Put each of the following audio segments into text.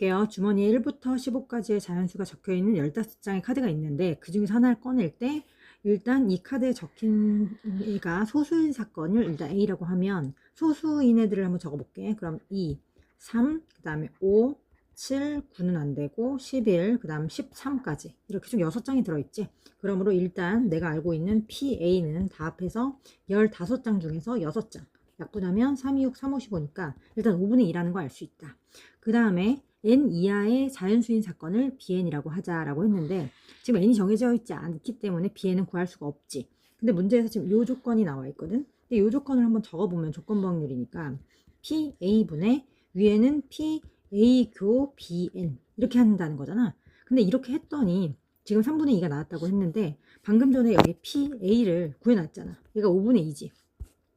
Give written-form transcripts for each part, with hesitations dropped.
볼게요. 주머니에 1부터 15까지의 자연수가 적혀 있는 15장의 카드가 있는데 그 중에서 하나를 꺼낼 때 일단 이 카드에 적힌 애가 소수인 사건을 일단 A라고 하면 소수인 애들을 한번 적어볼게. 그럼 2, 3, 그 다음에 5, 7, 9는 안 되고 11, 그 다음 13까지 이렇게 총 6장이 들어있지. 그러므로 일단 내가 알고 있는 PA는 다 합해서 15장 중에서 6장. 약분하면 3, 2, 6, 3, 5, 15니까 일단 5분의 2라는 거 알 수 있다. 그 다음에 n 이하의 자연수인 사건을 bn이라고 하자라고 했는데 지금 n이 정해져 있지 않기 때문에 bn은 구할 수가 없지. 근데 문제에서 지금 이 조건이 나와 있거든. 근데 이 조건을 한번 적어보면 조건부 확률이니까 pa분의 위에는 pa 교 bn 이렇게 한다는 거잖아. 근데 이렇게 했더니 지금 3분의 2가 나왔다고 했는데 방금 전에 여기 pa를 구해놨잖아. 얘가 5분의 2지.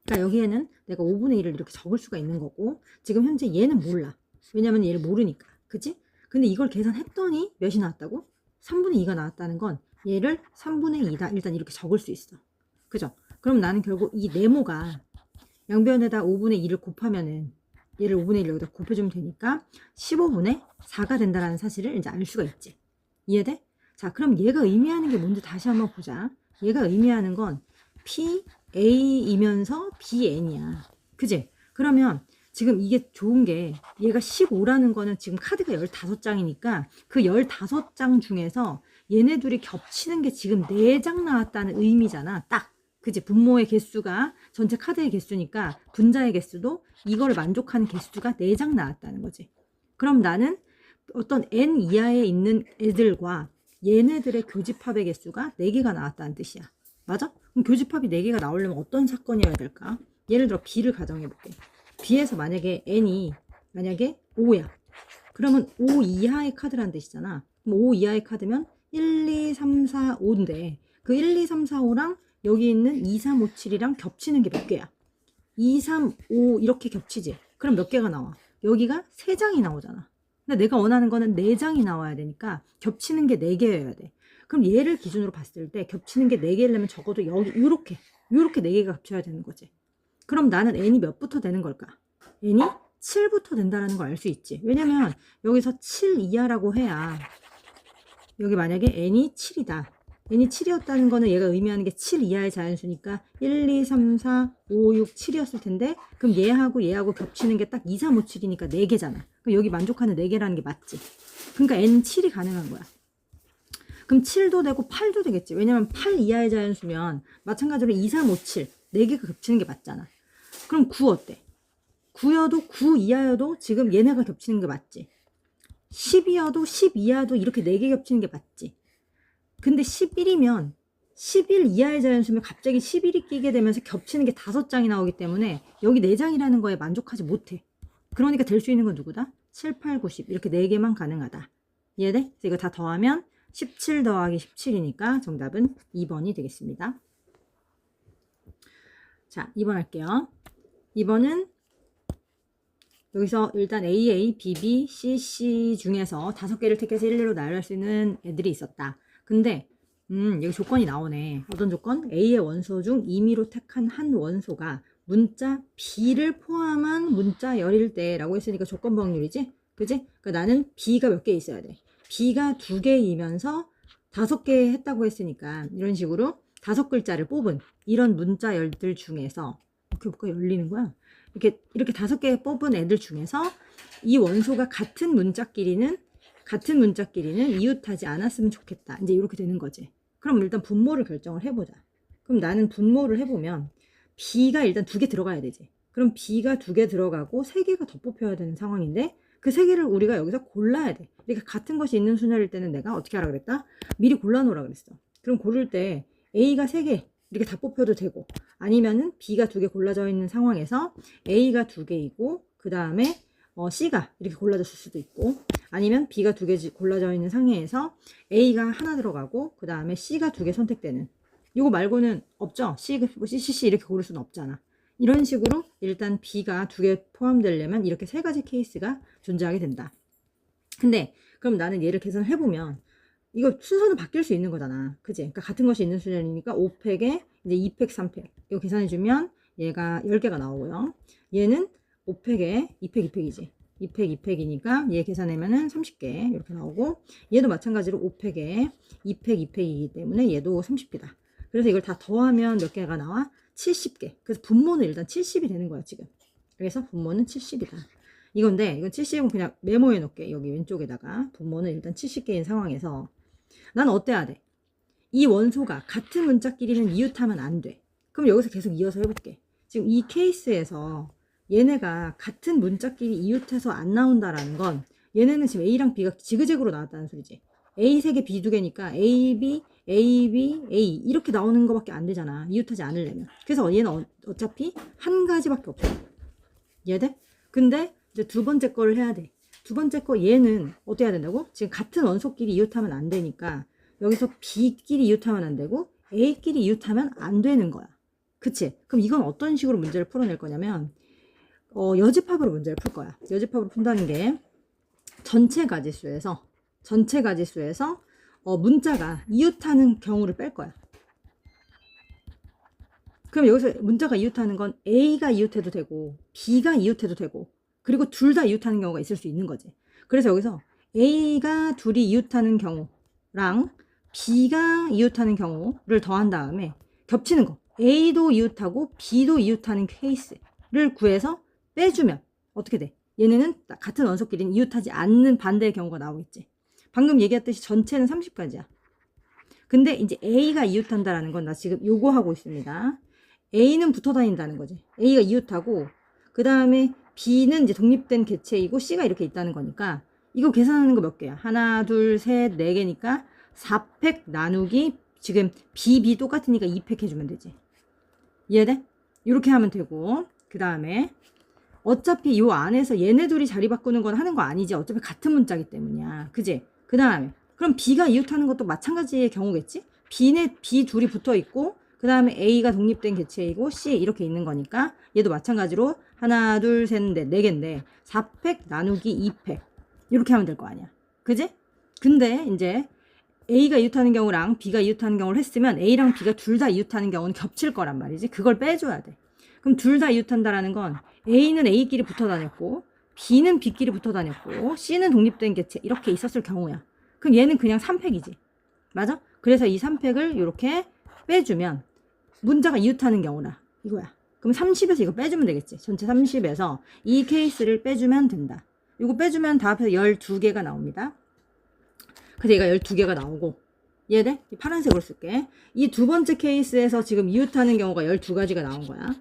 그러니까 여기에는 내가 5분의 1을 이렇게 적을 수가 있는 거고 지금 현재 얘는 몰라. 왜냐면 얘를 모르니까. 그치? 근데 이걸 계산했더니 몇이 나왔다고? 3분의 2가 나왔다는 건 얘를 3분의 2다. 일단 이렇게 적을 수 있어. 그죠? 그럼 나는 결국 이 네모가 양변에다 5분의 2를 곱하면은 얘를 5분의 1 여기다 곱해주면 되니까 15분의 4가 된다는 사실을 이제 알 수가 있지. 이해돼? 자, 그럼 얘가 의미하는 게 뭔지 다시 한번 보자. 얘가 의미하는 건 PA이면서 BN이야. 그지? 그러면 지금 이게 좋은 게 얘가 15라는 거는 지금 카드가 15장이니까 그 15장 중에서 얘네 둘이 겹치는 게 지금 4장 나왔다는 의미잖아. 딱. 그지? 분모의 개수가 전체 카드의 개수니까 분자의 개수도 이걸 만족하는 개수가 4장 나왔다는 거지. 그럼 나는 어떤 n 이하에 있는 애들과 얘네들의 교집합의 개수가 4개가 나왔다는 뜻이야. 맞아? 그럼 교집합이 4개가 나오려면 어떤 사건이어야 될까? 예를 들어 B를 가정해볼게. B에서 만약에 n이 만약에 5야. 그러면 5 이하의 카드란 뜻이잖아. 그럼 5 이하의 카드면 1, 2, 3, 4, 5인데 그 1, 2, 3, 4, 5랑 여기 있는 2, 3, 5, 7이랑 겹치는 게 몇 개야? 2, 3, 5 이렇게 겹치지? 그럼 몇 개가 나와? 여기가 3장이 나오잖아. 근데 내가 원하는 거는 4장이 나와야 되니까 겹치는 게 4개여야 돼. 그럼 얘를 기준으로 봤을 때 겹치는 게 4개려면 적어도 여기 요렇게 4개가 겹쳐야 되는 거지. 그럼 나는 n이 몇부터 되는 걸까? n이 7부터 된다는 걸 알 수 있지. 왜냐면 여기서 7 이하라고 해야 여기 만약에 n이 7이다. n이 7이었다는 거는 얘가 의미하는 게 7 이하의 자연수니까 1, 2, 3, 4, 5, 6, 7이었을 텐데 그럼 얘하고 겹치는 게 딱 2, 3, 5, 7이니까 4개잖아. 그럼 여기 만족하는 4개라는 게 맞지. 그러니까 n은 7이 가능한 거야. 그럼 7도 되고 8도 되겠지. 왜냐면 8 이하의 자연수면 마찬가지로 2, 3, 5, 7 4개가 겹치는 게 맞잖아. 그럼 9 어때? 9여도 9 이하여도 지금 얘네가 겹치는 게 맞지. 10이어도 10 이하도 이렇게 4개 겹치는 게 맞지. 근데 11이면 11 이하의 자연수면 갑자기 11이 끼게 되면서 겹치는 게 5장이 나오기 때문에 여기 4장이라는 거에 만족하지 못해. 그러니까 될 수 있는 건 누구다? 7, 8, 9, 10 이렇게 4개만 가능하다. 이해돼? 그래서 이거 다 더하면 17 더하기 17이니까 정답은 2번이 되겠습니다. 자, 2번 할게요. 2번은 여기서 일단 AA, BB, CC 중에서 5개를 택해서 일례로 나열할 수 있는 애들이 있었다. 근데 여기 조건이 나오네. 어떤 조건? A의 원소 중 임의로 택한 한 원소가 문자 B를 포함한 문자열일 때라고 했으니까 조건부 확률이지? 그지? 그러니까 나는 B가 몇 개 있어야 돼. B가 2개이면서 5개 했다고 했으니까 이런 식으로 5글자를 뽑은 이런 문자열들 중에서 이렇게 뭐가 열리는 거야? 이렇게 5개 뽑은 애들 중에서 이 원소가 같은 문자끼리는 이웃하지 않았으면 좋겠다. 이제 이렇게 되는 거지. 그럼 일단 분모를 결정을 해보자. 그럼 나는 분모를 해보면 B가 일단 2개 들어가야 되지. 그럼 B가 2개 들어가고 3개가 더 뽑혀야 되는 상황인데 그 3개를 우리가 여기서 골라야 돼. 그러니까 같은 것이 있는 순열일 때는 내가 어떻게 하라 그랬다? 미리 골라놓으라 그랬어. 그럼 고를 때 A가 3개 이렇게 다 뽑혀도 되고 아니면은 B가 2개 골라져 있는 상황에서 A가 2개이고 그 다음에 C가 이렇게 골라졌을 수도 있고 아니면 B가 2개 골라져 있는 상태에서 A가 하나 들어가고 그 다음에 C가 2개 선택되는 이거 말고는 없죠. C, C 이렇게 고를 수는 없잖아. 이런 식으로 일단 B가 2개 포함되려면 이렇게 3가지 케이스가 존재하게 된다. 근데 그럼 나는 얘를 계산을 해보면 이거 순서는 바뀔 수 있는 거잖아. 그지? 그러니까 같은 것이 있는 수준이니까 5팩에 이제 2팩, 3팩. 이거 계산해주면 얘가 10개가 나오고요. 얘는 5팩에 2팩, 2팩이지. 2팩 2팩이니까 얘 계산하면은 30개 이렇게 나오고, 얘도 마찬가지로 5팩에 2팩 2팩이기 때문에 얘도 30개다. 그래서 이걸 다 더하면 몇 개가 나와? 70개. 그래서 분모는 일단 70이 되는 거야 지금. 그래서 분모는 70이다. 이건데 이건 70은 그냥 메모해 놓을게. 여기 왼쪽에다가 분모는 일단 70개인 상황에서 난 어때야 돼? 이 원소가 같은 문자끼리는 이웃하면 안 돼. 그럼 여기서 계속 이어서 해볼게. 지금 이 케이스에서 얘네가 같은 문자끼리 이웃해서 안 나온다라는 건 얘네는 지금 A랑 B가 지그재그로 나왔다는 소리지. A 3개, B 2개니까 A, B, A, B, A 이렇게 나오는 거밖에 안 되잖아. 이웃하지 않으려면. 그래서 얘는 어차피 한 가지밖에 없어. 이해돼? 근데 이제 두 번째 거를 해야 돼. 두 번째 거 얘는 어떻게 해야 된다고? 지금 같은 원소끼리 이웃하면 안 되니까 여기서 B끼리 이웃하면 안 되고 A끼리 이웃하면 안 되는 거야. 그치? 그럼 이건 어떤 식으로 문제를 풀어낼 거냐면 여집합으로 문제를 풀 거야. 여집합으로 푼다는 게 전체 가지수에서 문자가 이웃하는 경우를 뺄 거야. 그럼 여기서 문자가 이웃하는 건 A가 이웃해도 되고 B가 이웃해도 되고 그리고 둘 다 이웃하는 경우가 있을 수 있는 거지. 그래서 여기서 A가 둘이 이웃하는 경우랑 B가 이웃하는 경우를 더한 다음에 겹치는 거 A도 이웃하고 B도 이웃하는 케이스를 구해서 빼주면 어떻게 돼? 얘네는 같은 원소끼리는 이웃하지 않는 반대의 경우가 나오겠지. 방금 얘기했듯이 전체는 30가지야. 근데 이제 A가 이웃한다라는 건 나 지금 요거 하고 있습니다. A는 붙어 다닌다는 거지. A가 이웃하고 그 다음에 B는 이제 독립된 객체이고 C가 이렇게 있다는 거니까 이거 계산하는 거 몇 개야? 하나, 둘, 셋, 네 개니까 4팩 나누기 지금 B 똑같으니까 2팩 해주면 되지. 이해돼? 이렇게 하면 되고 그 다음에 어차피 요 안에서 얘네 둘이 자리 바꾸는 건 하는 거 아니지. 어차피 같은 문자기 때문이야. 그지? 그 다음에 그럼 B가 이웃하는 것도 마찬가지의 경우겠지? B 둘이 붙어 있고 그 다음에 A가 독립된 객체이고 C 이렇게 있는 거니까 얘도 마찬가지로 하나, 둘, 셋, 넷, 네 개인데 4팩 나누기 2팩 이렇게 하면 될 거 아니야. 그지? 근데 이제 A가 이웃하는 경우랑 B가 이웃하는 경우를 했으면 A랑 B가 둘 다 이웃하는 경우는 겹칠 거란 말이지. 그걸 빼줘야 돼. 그럼 둘 다 이웃한다라는 건 A는 A끼리 붙어 다녔고 B는 B끼리 붙어 다녔고 C는 독립된 객체 이렇게 있었을 경우야. 그럼 얘는 그냥 3팩이지. 맞아? 그래서 이 3팩을 이렇게 빼주면 문자가 이웃하는 경우라 이거야. 그럼 30에서 이거 빼주면 되겠지. 전체 30에서 이 케이스를 빼주면 된다. 이거 빼주면 다 합해서 12개가 나옵니다. 그래서 얘가 12개가 나오고 얘네 이 파란색으로 쓸게. 이 두 번째 케이스에서 지금 이웃하는 경우가 12가지가 나온 거야.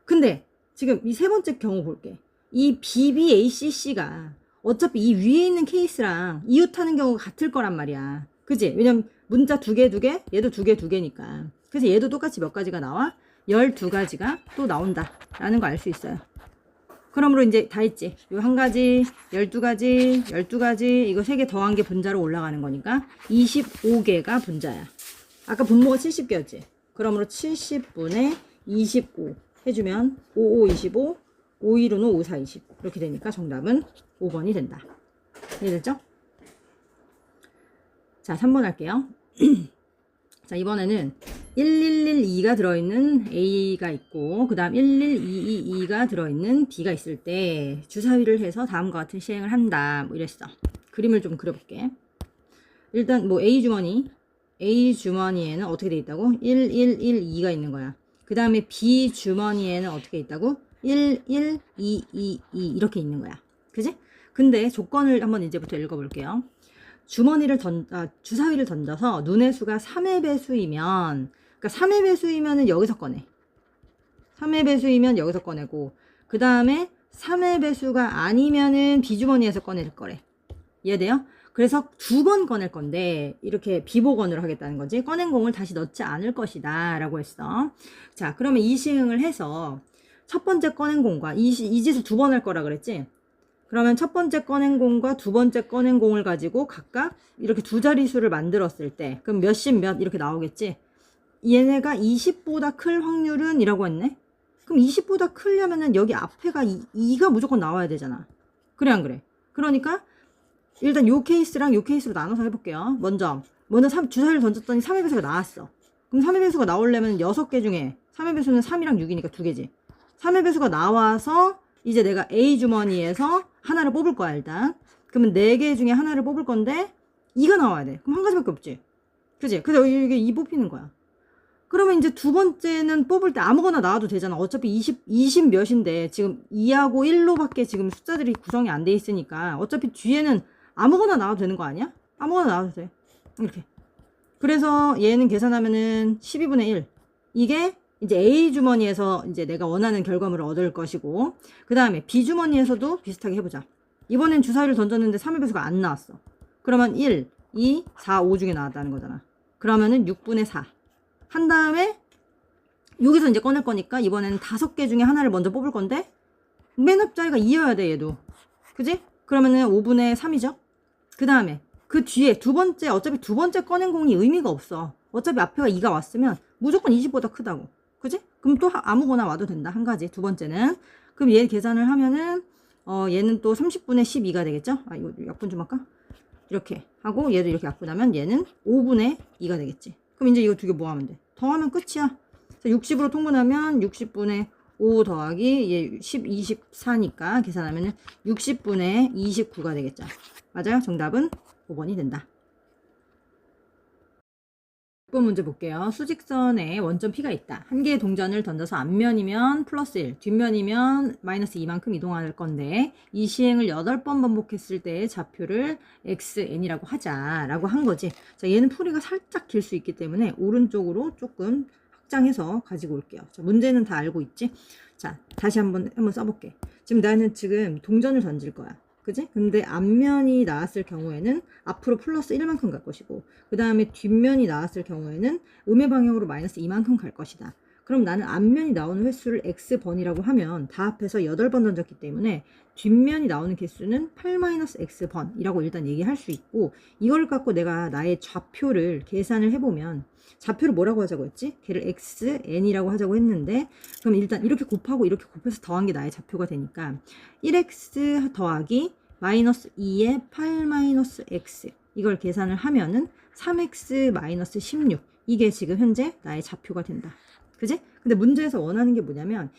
근데 지금 이 세 번째 경우 볼게. 이 BBACC가 어차피 이 위에 있는 케이스랑 이웃하는 경우가 같을 거란 말이야. 그치? 왜냐면 문자 두 개, 얘도 두 개니까. 그래서 얘도 똑같이 몇 가지가 나와? 12가지가 또 나온다 라는 거 알 수 있어요. 그러므로 이제 다 했지. 요 한 가지, 12가지, 이거 3개 더한 게 분자로 올라가는 거니까 25개가 분자야. 아까 분모가 70개였지. 그러므로 70분의 25 해주면 55, 25, 515는 54, 20 이렇게 되니까 정답은 5번이 된다. 이해됐죠? 자, 3번 할게요. 자, 이번에는 1112가 들어있는 A가 있고 그 다음 11222가 들어있는 B가 있을 때 주사위를 해서 다음과 같은 시행을 한다 뭐 이랬어. 그림을 좀 그려볼게. 일단 뭐 A 주머니에는 어떻게 돼 있다고? 1112가 있는 거야. 그 다음에 B 주머니에는 어떻게 있다고? 11222 이렇게 있는 거야. 그지? 근데 조건을 한번 이제부터 읽어볼게요. 주사위를 던져서 눈의 수가 3의 배수이면, 그러니까 3의 배수이면은 여기서 꺼내. 3의 배수이면 여기서 꺼내고, 그 다음에 3의 배수가 아니면은 비주머니에서 꺼낼 거래. 이해돼요? 그래서 2번 꺼낼 건데, 이렇게 비보건으로 하겠다는 거지. 꺼낸 공을 다시 넣지 않을 것이다. 라고 했어. 자, 그러면 이 시행을 해서, 첫 번째 꺼낸 공과, 이 짓을 2번 할 거라 그랬지? 그러면 첫 번째 꺼낸 공과 두 번째 꺼낸 공을 가지고 각각 이렇게 두 자릿수를 만들었을 때 그럼 몇십 몇 이렇게 나오겠지. 얘네가 20보다 클 확률은 이라고 했네. 그럼 20보다 크려면은 여기 앞에가 2가 무조건 나와야 되잖아. 그래 안 그래? 그러니까 일단 요 케이스랑 요 케이스로 나눠서 해볼게요. 먼저 주사위를 던졌더니 3의 배수가 나왔어. 그럼 3의 배수가 나오려면 6개 중에 3의 배수는 3이랑 6이니까 2개지. 3의 배수가 나와서 이제 내가 A 주머니에서 하나를 뽑을 거야, 일단. 그러면 4개 중에 하나를 뽑을 건데 2가 나와야 돼. 그럼 한 가지밖에 없지. 그지? 그래서 이게 2 뽑히는 거야. 그러면 이제 두 번째는 뽑을 때 아무거나 나와도 되잖아. 어차피 20 몇인데 지금 2하고 1로밖에 지금 숫자들이 구성이 안 돼 있으니까 어차피 뒤에는 아무거나 나와도 되는 거 아니야? 아무거나 나와도 돼. 이렇게. 그래서 얘는 계산하면은 12분의 1. 이게 이제 A 주머니에서 이제 내가 원하는 결과물을 얻을 것이고, 그 다음에 B 주머니에서도 비슷하게 해보자. 이번엔 주사위를 던졌는데 3의 배수가 안 나왔어. 그러면 1, 2, 4, 5 중에 나왔다는 거잖아. 그러면은 6분의 4. 한 다음에 여기서 이제 꺼낼 거니까 이번에는 5개 중에 하나를 먼저 뽑을 건데 맨 앞자리가 2여야 돼, 얘도. 그지? 그러면은 5분의 3이죠? 그 다음에 그 뒤에 어차피 두 번째 꺼낸 공이 의미가 없어. 어차피 앞에가 2가 왔으면 무조건 20보다 크다고. 그지? 그럼 또 아무거나 와도 된다. 한 가지. 두 번째는. 그럼 얘 계산을 하면은, 얘는 또 30분의 12가 되겠죠? 아, 이거 약분 좀 할까? 이렇게 하고 얘도 이렇게 약분하면 얘는 5분의 2가 되겠지. 그럼 이제 이거 두 개 뭐 하면 돼? 더하면 끝이야. 60으로 통분하면 60분의 5 더하기 얘 10, 24니까 계산하면 60분의 29가 되겠죠. 맞아요? 정답은 5번이 된다. 6번 문제 볼게요. 수직선에 원점 P가 있다. 한 개의 동전을 던져서 앞면이면 플러스 1, 뒷면이면 마이너스 2만큼 이동할 건데 이 시행을 8번 반복했을 때의 좌표를 xn이라고 하자라고 한 거지. 자, 얘는 풀이가 살짝 길 수 있기 때문에 오른쪽으로 조금 확장해서 가지고 올게요. 자, 문제는 다 알고 있지? 자, 다시 한번 써볼게. 지금 나는 동전을 던질 거야. 그지? 근데 앞면이 나왔을 경우에는 앞으로 플러스 1만큼 갈 것이고, 그 다음에 뒷면이 나왔을 경우에는 음의 방향으로 마이너스 2만큼 갈 것이다. 그럼 나는 앞면이 나오는 횟수를 x번이라고 하면 다 합해서 8번 던졌기 때문에 뒷면이 나오는 개수는 8-x번이라고 일단 얘기할 수 있고, 이걸 갖고 내가 나의 좌표를 계산을 해보면, 좌표를 뭐라고 하자고 했지? 걔를 xn이라고 하자고 했는데, 그럼 일단 이렇게 곱하고 이렇게 곱해서 더한 게 나의 좌표가 되니까 1x 더하기 마이너스 2의 8-x 이걸 계산을 하면은 3x 16 이게 지금 현재 나의 좌표가 된다. 그지? 근데 문제에서 원하는 게 뭐냐면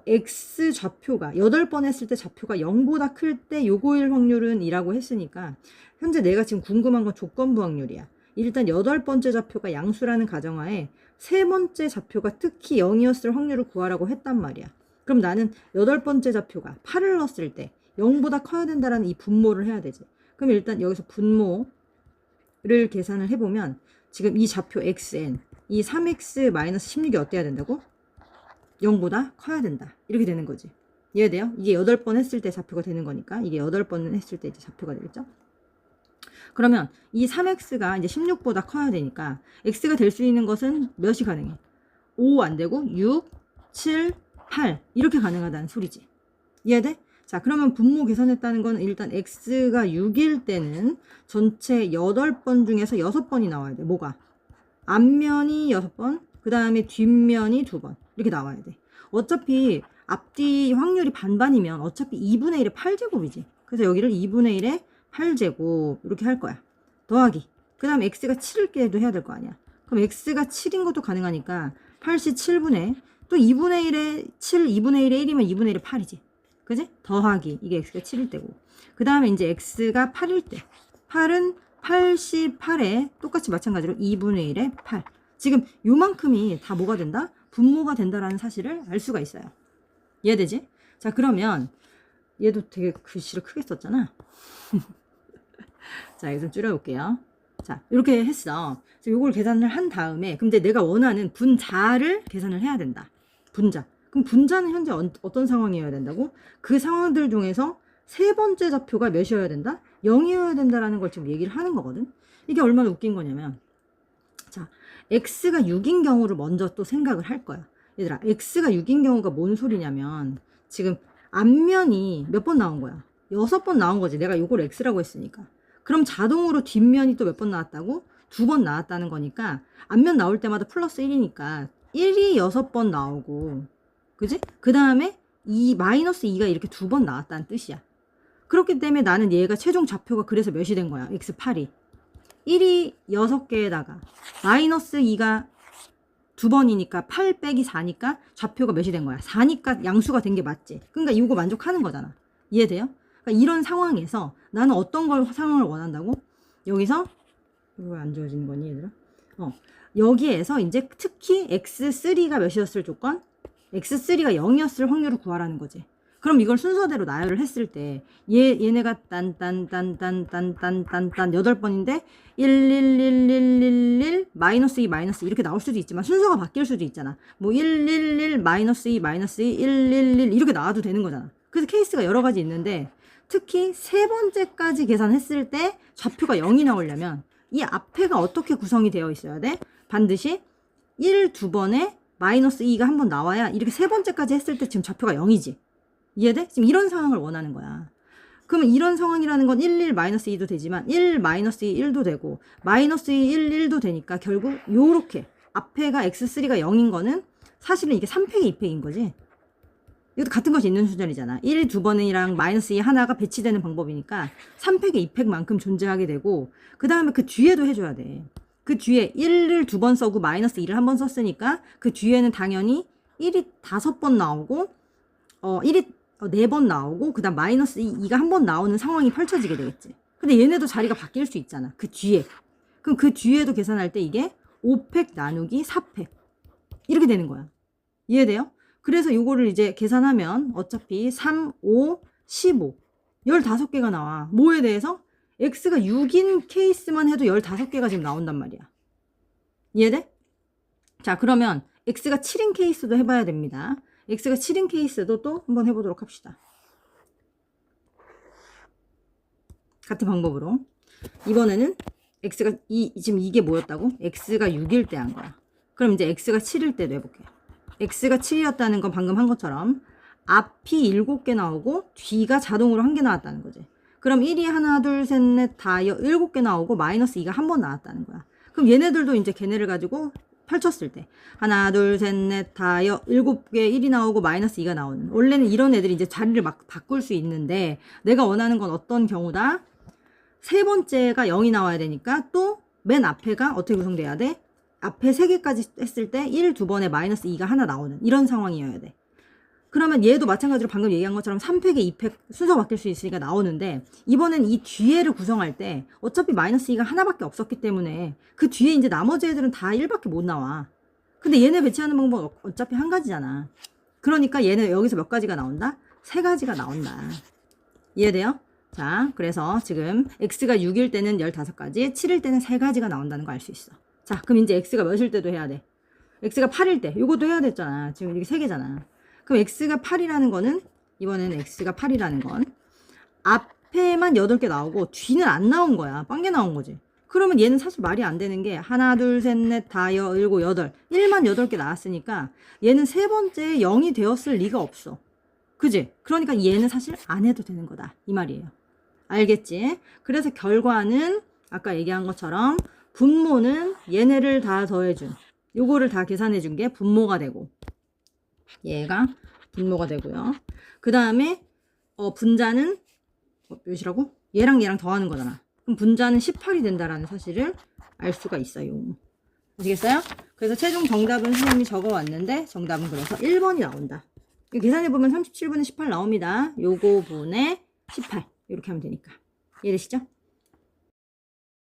x 좌표가 8번 했을 때 좌표가 0보다 클 때 요거일 확률은 이라고 했으니까 현재 내가 지금 궁금한 건 조건부 확률이야. 일단 8번째 좌표가 양수라는 가정하에 세 번째 좌표가 특히 0이었을 확률을 구하라고 했단 말이야. 그럼 나는 8번째 좌표가 8을 넣었을 때 0보다 커야 된다라는 이 분모를 해야 되지. 그럼 일단 여기서 분모를 계산을 해보면 지금 이 좌표 xn 이 3x 16이 어때야 된다고? 0보다 커야 된다. 이렇게 되는 거지. 이해돼요? 이게 8번 했을 때 좌표가 되는 거니까 이게 8번 했을 때 이제 좌표가 되겠죠? 그러면 이 3x가 이제 16보다 커야 되니까 x가 될 수 있는 것은 몇이 가능해? 5 안 되고 6, 7, 8 이렇게 가능하다는 소리지. 이해돼? 자, 그러면 분모 계산했다는 건 일단 x가 6일 때는 전체 8번 중에서 6번이 나와야 돼. 뭐가? 앞면이 6번, 그 다음에 뒷면이 2번 이렇게 나와야 돼. 어차피 앞뒤 확률이 반반이면 어차피 2분의 1의 8제곱이지. 그래서 여기를 2분의 1의 8제곱 이렇게 할 거야. 더하기. 그 다음에 x가 7일 때도 해야 될 거 아니야. 그럼 x가 7인 것도 가능하니까 8시 7분의 또 2분의 1에 7, 2분의 1에 1이면 2분의 1에 8이지. 그지? 더하기. 이게 x가 7일 때고. 그 다음에 이제 x가 8일 때. 8은 88에 똑같이 마찬가지로 2분의 1에 8. 지금 요만큼이 다 뭐가 된다? 분모가 된다라는 사실을 알 수가 있어요. 이해되지? 자, 그러면 얘도 되게 글씨를 크게 썼잖아. 자, 이거 좀 줄여볼게요. 자, 이렇게 했어. 요걸 계산을 한 다음에 근데 내가 원하는 분자를 계산을 해야 된다. 분자. 그럼 분자는 현재 어떤 상황이어야 된다고? 그 상황들 중에서 세 번째 좌표가 몇이어야 된다? 0이어야 된다라는 걸 지금 얘기를 하는 거거든. 이게 얼마나 웃긴 거냐면 자, x가 6인 경우를 먼저 또 생각을 할 거야. 얘들아, x가 6인 경우가 뭔 소리냐면 지금 앞면이 몇 번 나온 거야? 6번 나온 거지. 내가 요걸 x라고 했으니까. 그럼 자동으로 뒷면이 또 몇 번 나왔다고? 2번 나왔다는 거니까 앞면 나올 때마다 플러스 1이니까 1이 6번 나오고, 그지? 그 다음에 마이너스 2가 이렇게 2번 나왔다는 뜻이야. 그렇기 때문에 나는 얘가 최종 좌표가 그래서 몇이 된 거야? x8이 1이 6개에다가 마이너스 2가 두 번이니까 8 빼기 4니까 좌표가 몇이 된 거야? 4니까 양수가 된 게 맞지? 그러니까 이거 만족하는 거잖아. 이해돼요? 그러니까 이런 상황에서 나는 어떤 상황을 원한다고? 여기서 이거 왜 안 지워지는 거니 얘들아? 여기에서 이제 특히 x3가 몇이었을 조건? x3가 0이었을 확률을 구하라는 거지. 그럼 이걸 순서대로 나열을 했을 때 얘네가 딴딴딴딴딴딴딴 8번인데 11111 마이너스 2 마이너스 이렇게 나올 수도 있지만 순서가 바뀔 수도 있잖아. 뭐 111 마이너스 2 마이너스 2 111 이렇게 나와도 되는 거잖아. 그래서 케이스가 여러 가지 있는데 특히 세 번째까지 계산했을 때 좌표가 0이 나오려면 이 앞에가 어떻게 구성이 되어 있어야 돼? 반드시 1, 2번에 마이너스 2가 한 번 나와야 이렇게 세 번째까지 했을 때 지금 좌표가 0이지. 이해돼? 지금 이런 상황을 원하는 거야. 그러면 이런 상황이라는 건 1, 1, 마이너스 2도 되지만 1, 마이너스 2, 1도 되고 마이너스 2, 1, 1도 되니까 결국 요렇게 앞에가 x3가 0인 거는 사실은 이게 3팩이 2팩인 거지. 이것도 같은 것이 있는 수준이잖아. 1, 2번이랑 마이너스 2 하나가 배치되는 방법이니까 3팩에 2팩만큼 존재하게 되고 그 다음에 그 뒤에도 해줘야 돼. 그 뒤에 1을 2번 써고 마이너스 2를 한 번 썼으니까 그 뒤에는 당연히 1이 5번 나오고 1이 4번 나오고 그 다음 마이너스 2가 한 번 나오는 상황이 펼쳐지게 되겠지. 근데 얘네도 자리가 바뀔 수 있잖아. 그 뒤에. 그럼 그 뒤에도 계산할 때 이게 5팩 나누기 4팩 이렇게 되는 거야. 이해돼요? 그래서 이거를 이제 계산하면 어차피 3, 5, 15 15개가 나와. 뭐에 대해서? x가 6인 케이스만 해도 15개가 지금 나온단 말이야. 이해돼? 자, 그러면 x가 7인 케이스도 해봐야 됩니다. x가 7인 케이스도 또 한번 해보도록 합시다. 같은 방법으로. 이번에는 x가 지금 이게 뭐였다고? x가 6일 때 한 거야. 그럼 이제 x가 7일 때도 해볼게요. x가 7이었다는 건 방금 한 것처럼 앞이 7개 나오고 뒤가 자동으로 1개 나왔다는 거지. 그럼 1이 하나, 둘, 셋, 넷, 다 7개 나오고 마이너스 2가 한 번 나왔다는 거야. 그럼 얘네들도 이제 걔네를 가지고 펼쳤을 때 하나, 둘, 셋, 넷, 다 7개 1이 나오고 마이너스 2가 나오는. 원래는 이런 애들이 이제 자리를 막 바꿀 수 있는데 내가 원하는 건 어떤 경우다? 세 번째가 0이 나와야 되니까 또 맨 앞에가 어떻게 구성돼야 돼? 앞에 3개까지 했을 때 1, 2번에 마이너스 2가 하나 나오는 이런 상황이어야 돼. 그러면 얘도 마찬가지로 방금 얘기한 것처럼 3팩에 2팩 순서 바뀔 수 있으니까 나오는데 이번엔 이 뒤에를 구성할 때 어차피 마이너스 2가 하나밖에 없었기 때문에 그 뒤에 이제 나머지 애들은 다 1밖에 못 나와. 근데 얘네 배치하는 방법은 어차피 한 가지잖아. 그러니까 얘네 여기서 몇 가지가 나온다? 3가지가 나온다. 이해돼요? 자, 그래서 지금 x가 6일 때는 15가지, 7일 때는 3가지가 나온다는 거 알 수 있어. 자, 그럼 이제 x가 몇일 때도 해야 돼? x가 8일 때, 요것도 해야 됐잖아. 지금 이게 3개잖아. 그럼 x가 8이라는 거는, 이번에는 x가 8이라는 건, 앞에만 8개 나오고, 뒤는 안 나온 거야. 빵개 나온 거지. 그러면 얘는 사실 말이 안 되는 게, 하나, 둘, 셋, 넷, 다, 7, 8. 1만 8개 나왔으니까, 얘는 세 번째 0이 되었을 리가 없어. 그지? 그러니까 얘는 사실 안 해도 되는 거다. 이 말이에요. 알겠지? 그래서 결과는, 아까 얘기한 것처럼, 분모는 얘네를 다 더해준 요거를 다 계산해준 게 분모가 되고 얘가 분모가 되고요. 그 다음에 분자는 몇이라고? 얘랑 얘랑 더하는 거잖아. 그럼 분자는 18이 된다라는 사실을 알 수가 있어요. 아시겠어요? 그래서 최종 정답은 선생님이 적어왔는데 정답은 그래서 1번이 나온다. 계산해보면 37분의 18 나옵니다. 요거 분의 18 이렇게 하면 되니까. 이해되시죠?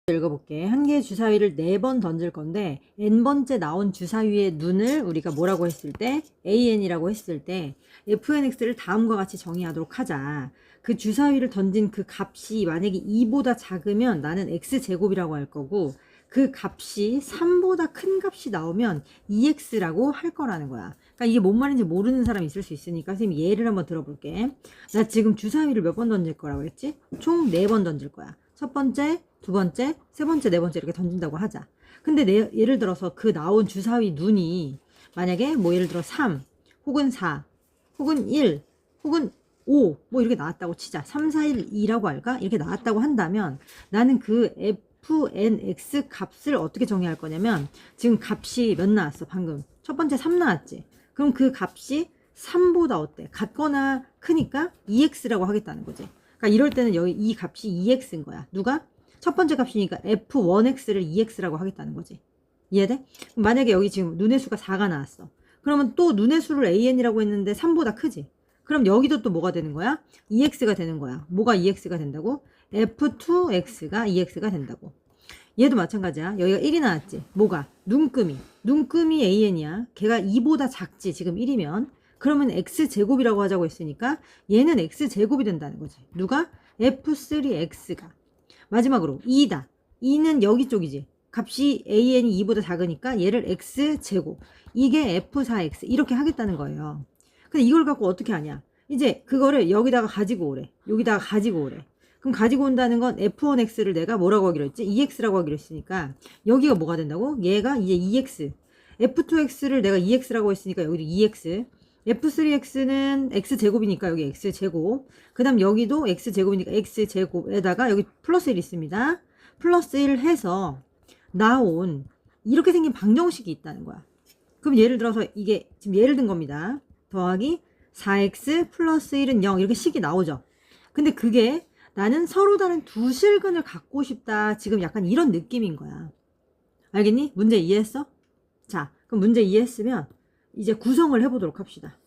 읽어볼게. 한 개의 주사위를 4번 던질 건데 n번째 나온 주사위의 눈을 우리가 뭐라고 했을 때 AN이라고 했을 때 FNX를 다음과 같이 정의하도록 하자. 그 주사위를 던진 그 값이 만약에 2보다 작으면 나는 X제곱이라고 할 거고 그 값이 3보다 큰 값이 나오면 2X라고 할 거라는 거야. 그러니까 이게 뭔 말인지 모르는 사람이 있을 수 있으니까 선생님 예를 한번 들어볼게. 나 지금 주사위를 몇 번 던질 거라고 했지? 총 4번 던질 거야. 첫 번째, 두 번째, 세 번째, 네 번째 이렇게 던진다고 하자. 근데 예를 들어서 그 나온 주사위 눈이 만약에 뭐 예를 들어 3 혹은 4 혹은 1 혹은 5 뭐 이렇게 나왔다고 치자. 3, 4, 1, 2라고 할까? 이렇게 나왔다고 한다면 나는 그 FNX 값을 어떻게 정의할 거냐면 지금 값이 몇 나왔어 방금? 첫 번째 3 나왔지? 그럼 그 값이 3보다 어때? 같거나 크니까 2X라고 하겠다는 거지. 그러니까 이럴 때는 여기 이 값이 2X인 거야. 누가? 첫 번째 값이니까 F1X를 2X라고 하겠다는 거지. 이해돼? 만약에 여기 지금 눈의 수가 4가 나왔어. 그러면 또 눈의 수를 AN이라고 했는데 3보다 크지? 그럼 여기도 또 뭐가 되는 거야? EX가 되는 거야. 뭐가 EX가 된다고? F2X가 EX가 된다고. 얘도 마찬가지야. 여기가 1이 나왔지? 뭐가? 눈금이. 눈금이 AN이야. 걔가 2보다 작지? 지금 1이면. 그러면 X제곱이라고 하자고 했으니까 얘는 X제곱이 된다는 거지. 누가? F3X가. 마지막으로 2다. 2는 여기 쪽이지. 값이 AN이 2보다 작으니까 얘를 X제곱. 이게 F4X. 이렇게 하겠다는 거예요. 근데 이걸 갖고 어떻게 하냐? 이제 그거를 여기다가 가지고 오래. 여기다가 가지고 오래. 그럼 가지고 온다는 건 F1X를 내가 뭐라고 하기로 했지? EX라고 하기로 했으니까 여기가 뭐가 된다고? 얘가 이제 EX. F2X를 내가 EX라고 했으니까 여기도 EX. F3X는 X제곱이니까 여기 X제곱. 그 다음 여기도 X제곱이니까 X제곱에다가 여기 플러스 1 있습니다. 플러스 1 해서 나온 이렇게 생긴 방정식이 있다는 거야. 그럼 예를 들어서 이게 지금 예를 든 겁니다. 더하기 4x 플러스 1은 0 이렇게 식이 나오죠. 근데 그게 나는 서로 다른 두 실근을 갖고 싶다. 지금 약간 이런 느낌인 거야. 알겠니? 문제 이해했어? 자, 그럼 문제 이해했으면 이제 구성을 해보도록 합시다.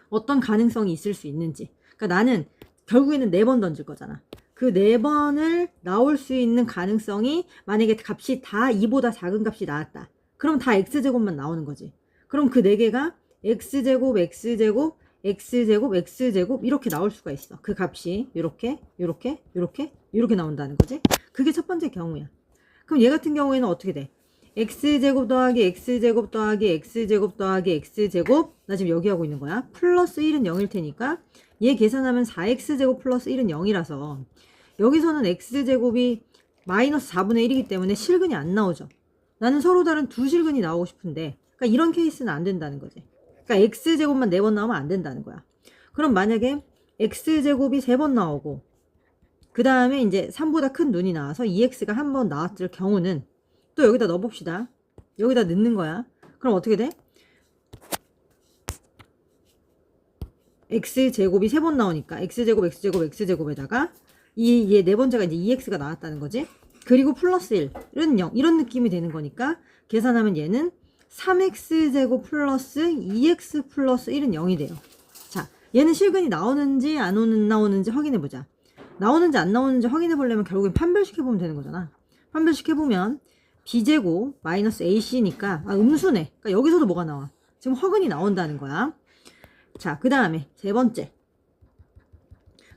어떤 가능성이 있을 수 있는지. 그러니까 나는 결국에는 4번 던질 거잖아. 그 4번을 나올 수 있는 가능성이 만약에 값이 다 2보다 작은 값이 나왔다. 그럼 다 x제곱만 나오는 거지. 그럼 그 4개가 x제곱, x제곱, x제곱, x제곱 이렇게 나올 수가 있어. 그 값이 이렇게, 이렇게, 이렇게, 이렇게 나온다는 거지. 그게 첫 번째 경우야. 그럼 얘 같은 경우에는 어떻게 돼? x제곱 더하기 x제곱 더하기 x제곱 더하기 x제곱 나 지금 여기 하고 있는 거야. 플러스 1은 0일 테니까 얘 계산하면 4x제곱 플러스 1은 0이라서 여기서는 x제곱이 마이너스 4분의 1이기 때문에 실근이 안 나오죠. 나는 서로 다른 두 실근이 나오고 싶은데 그러니까 이런 케이스는 안 된다는 거지. 그러니까 x제곱만 4번 나오면 안 된다는 거야. 그럼 만약에 x제곱이 3번 나오고 그 다음에 이제 3보다 큰 눈이 나와서 2x가 한 번 나왔을 경우는 또 여기다 넣어봅시다. 여기다 넣는 거야. 그럼 어떻게 돼? x제곱이 3번 나오니까 x제곱, x제곱, x제곱에다가 얘 4번째가 이제 2x가 나왔다는 거지. 그리고 플러스 1은 0 이런 느낌이 되는 거니까 계산하면 얘는 3x제곱 플러스 2x 플러스 1은 0이 돼요. 자, 얘는 실근이 나오는지 안 나오는지 확인해보자. 나오는지 안 나오는지 확인해보려면 결국엔 판별식해보면 되는 거잖아. 판별식해보면 b제곱 마이너스 ac니까 음수네. 그러니까 여기서도 뭐가 나와? 지금 허근이 나온다는 거야. 자, 그 다음에 세 번째.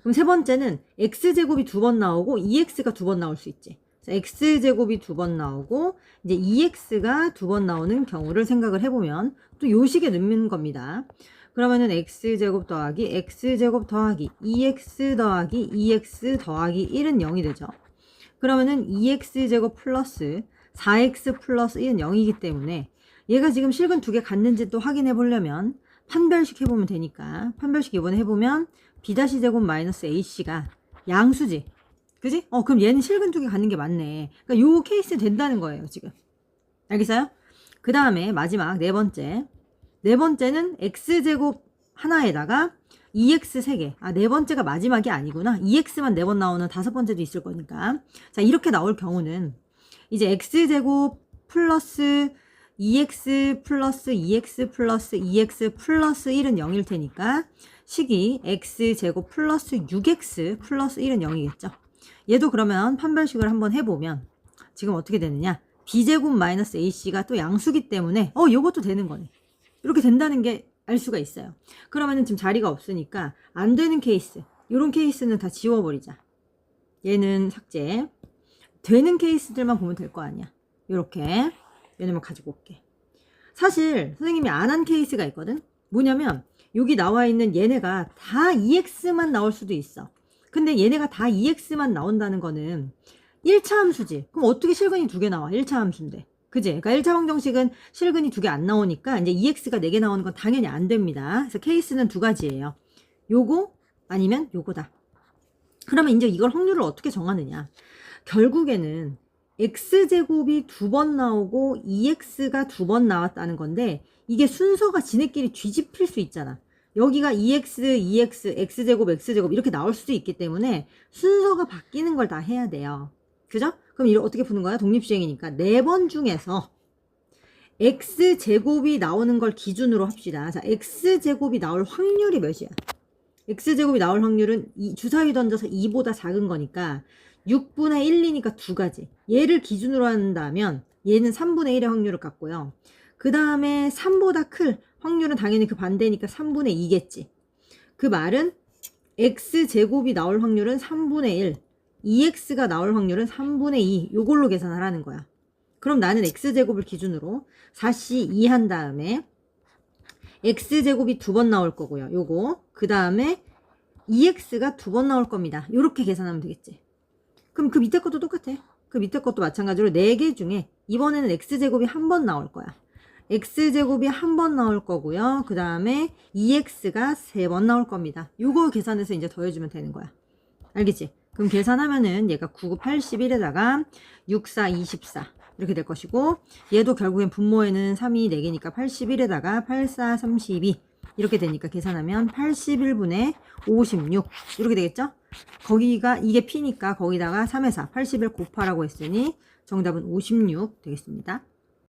그럼 세 번째는 x제곱이 2번 나오고 2x가 2번 나올 수 있지. x제곱이 2번 나오고 이제 2x가 2번 나오는 경우를 생각을 해보면 또 요식에 넣는 겁니다. 그러면은 x제곱 더하기 x제곱 더하기 2x 더하기 2x 더하기 1은 0이 되죠. 그러면은 2x제곱 플러스 4x 플러스 1은 0이기 때문에 얘가 지금 실근 2개 같는지 또 확인해 보려면 판별식 해보면 되니까 판별식 이번에 해보면 b-제곱 마이너스 ac가 양수지. 그지? 그럼 얘는 실근 2개 갖는 게 맞네. 그러니까 요 케이스 된다는 거예요, 지금. 알겠어요? 그 다음에 마지막 네 번째. 네 번째는 x제곱 하나에다가 2x 3개. 네 번째가 마지막이 아니구나. 2x만 4번 나오는 다섯 번째도 있을 거니까. 자, 이렇게 나올 경우는 이제 x제곱 플러스 2x 플러스 2x 플러스 2x 플러스 1은 0일 테니까 식이 x제곱 플러스 6x 플러스 1은 0이겠죠. 얘도 그러면 판별식을 한번 해보면 지금 어떻게 되느냐. b제곱 마이너스 ac가 또 양수기 때문에 요것도 되는 거네. 이렇게 된다는 게 알 수가 있어요. 그러면은 지금 자리가 없으니까 안 되는 케이스, 이런 케이스는 다 지워버리자. 얘는 삭제. 되는 케이스들만 보면 될 거 아니야. 이렇게 얘네만 가지고 올게. 사실 선생님이 안 한 케이스가 있거든. 뭐냐면 여기 나와 있는 얘네가 다 EX만 나올 수도 있어. 근데 얘네가 다 EX만 나온다는 거는 1차 함수지. 그럼 어떻게 실근이 2개 나와? 1차 함수인데. 그지? 그러니까 1차 방정식은 실근이 2개 안 나오니까 이제 EX가 4개 나오는 건 당연히 안 됩니다. 그래서 케이스는 두 가지예요. 요거 아니면 요거다. 그러면 이제 이걸 확률을 어떻게 정하느냐. 결국에는 x제곱이 2번 나오고 2x가 2번 나왔다는 건데 이게 순서가 지네끼리 뒤집힐 수 있잖아. 여기가 2x, 2x, x제곱, x제곱 이렇게 나올 수도 있기 때문에 순서가 바뀌는 걸 다 해야 돼요. 그죠? 그럼 이걸 어떻게 푸는 거야? 독립주행이니까 4번 중에서 x제곱이 나오는 걸 기준으로 합시다. 자, x제곱이 나올 확률이 몇이야? x제곱이 나올 확률은 주사위 던져서 2보다 작은 거니까 6분의 1이니까 두 가지. 얘를 기준으로 한다면 얘는 3분의 1의 확률을 갖고요. 그 다음에 3보다 클 확률은 당연히 그 반대니까 3분의 2겠지. 그 말은 x제곱이 나올 확률은 3분의 1, 2x가 나올 확률은 3분의 2. 요걸로 계산하라는 거야. 그럼 나는 x제곱을 기준으로 4c 2 한 다음에 x제곱이 2번 나올 거고요. 요거. 그 다음에 2x가 2번 나올 겁니다. 요렇게 계산하면 되겠지. 그럼 그 밑에 것도 똑같아. 그 밑에 것도 마찬가지로 4개 중에 이번에는 x제곱이 한 번 나올 거야. x제곱이 한 번 나올 거고요. 그 다음에 2x가 3번 나올 겁니다. 요거 계산해서 이제 더해주면 되는 거야. 알겠지? 그럼 계산하면은 얘가 9, 81에다가 6, 4, 24 이렇게 될 것이고 얘도 결국엔 분모에는 3이 4개니까 81에다가 8, 4, 32 이렇게 되니까 계산하면 81분의 56 이렇게 되겠죠? 거기가 이게 P니까 거기다가 3의 4, 81 곱하라고 했으니 정답은 56 되겠습니다.